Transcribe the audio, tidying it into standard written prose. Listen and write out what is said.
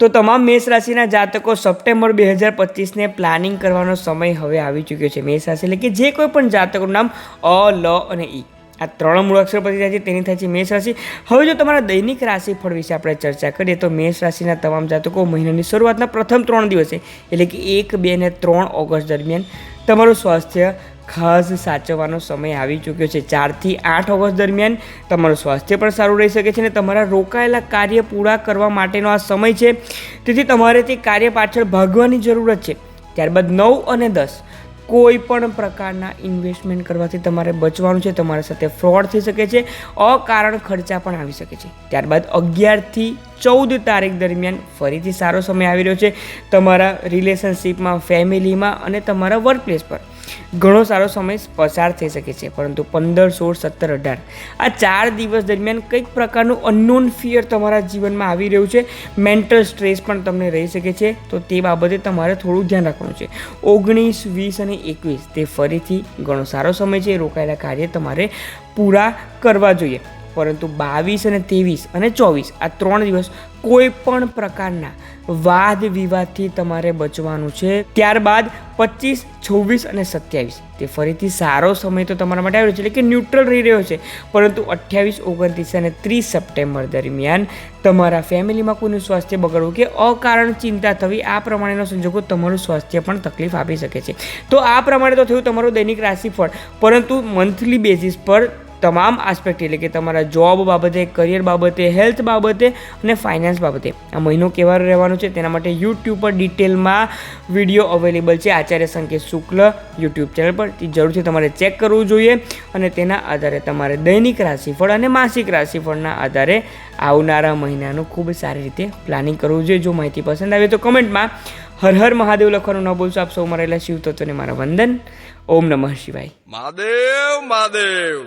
તો તમામ મેષ રાશિના જાતકો સપ્ટેમ્બર 2025ને પ્લાનિંગ કરવાનો સમય હવે આવી ચૂક્યો છે. મેષ રાશિ એટલે કે જે કોઈ પણ જાતકોનું નામ અ, લ અને ઈ આ ત્રણ મૂળાક્ષર પરથી થાય છે તેની થાય છે મેષ રાશિ. હવે જો તમારા દૈનિક રાશિફળ વિશે આપણે ચર્ચા કરીએ તો મેષ રાશિના તમામ જાતકો મહિનાની શરૂઆતના પ્રથમ 3 દિવસે એટલે કે 1, 2 અને 3 ઓગસ્ટ દરમિયાન તમારું સ્વાસ્થ્ય ખાસ સાચવવાનો સમય આવી ચૂક્યો છે. 4 થી 8 ઓગસ્ટ દરમિયાન તમારું સ્વાસ્થ્ય પણ સારું રહી શકે છે અને તમારા રોકાયેલા કાર્ય પૂરા કરવા માટેનો આ સમય છે. તેથી તમારે તે કાર્ય પાછળ ભાગવાની જરૂરત છે. ત્યારબાદ 9 અને 10 કોઈ પણ પ્રકારના ઇન્વેસ્ટમેન્ટ કરવાથી તમારે બચવાનું છે. તમારા સાથે ફ્રોડ થઈ શકે છે, અકારણ ખર્ચા પણ આવી શકે છે. ત્યારબાદ 11 થી 14 તારીખ દરમિયાન ફરીથી સારો સમય આવી રહ્યો છે. તમારા રિલેશનશિપમાં, ફેમિલીમાં અને તમારા વર્કપ્લેસ પર ઘણો સારો સમય પસાર થઈ શકે છે. પરંતુ 15, 16, 17, 18 આ 4 દિવસ દરમિયાન કંઈક પ્રકારનું અનનોન ફિયર તમારા જીવનમાં આવી રહ્યું છે. મેન્ટલ સ્ટ્રેસ પણ તમને રહી શકે છે. તો તે બાબતે તમારે થોડું ધ્યાન રાખવાનું છે. 19, 20 અને 21 તે ફરીથી ઘણો સારો સમય છે. રોકાયેલા કાર્ય તમારે પૂરા કરવા જોઈએ. પરંતુ 22 અને 23 અને 24 આ 3 દિવસ કોઈ પણ પ્રકારના વાદ વિવાદથી તમારે બચવાનું છે. ત્યારબાદ 25, 26 અને 27 તે ફરીથી સારો સમય તો તમારા માટે આવ્યો છે, એટલે કે ન્યુટ્રલ રહી રહ્યો છે. પરંતુ 28, 29 અને 30 સપ્ટેમ્બર દરમિયાન તમારા ફેમિલીમાં કોઈનું સ્વાસ્થ્ય બગડવું કે અકારણ ચિંતા થવી આ પ્રમાણેનો સંજોગો તમારું સ્વાસ્થ્ય પણ તકલીફ આપી શકે છે. તો આ પ્રમાણે તો થયું તમારું દૈનિક રાશિફળ. પરંતુ મંથલી બેઝિસ પર તમામ આસ્પેક્ટ એટલે કે તમારા જોબ બાબતે, કરિયર બાબતે, હેલ્થ બાબતે અને ફાઇનાન્સ બાબતે આ મહિનો કેવા રહેવાનો છે તેના માટે યુટ્યુબ પર ડિટેલમાં વિડીયો અવેલેબલ છે. આચાર્ય સંકેત શુક્લ યુટ્યુબ ચેનલ પર જરૂરથી તમારે ચેક કરવું જોઈએ અને તેના આધારે તમારે દૈનિક રાશિફળ અને માસિક રાશિફળના આધારે આવનારા મહિનાનું ખૂબ સારી રીતે પ્લાનિંગ કરવું જોઈએ. જો માહિતી પસંદ આવે તો કમેન્ટમાં હર હર મહાદેવ લખવાનું ન ભૂલશો. આપ સૌ રહેલા શિવ તત્વને મારા વંદન. ઓમ નમઃ શિવાય. મહાદેવ મહાદેવ.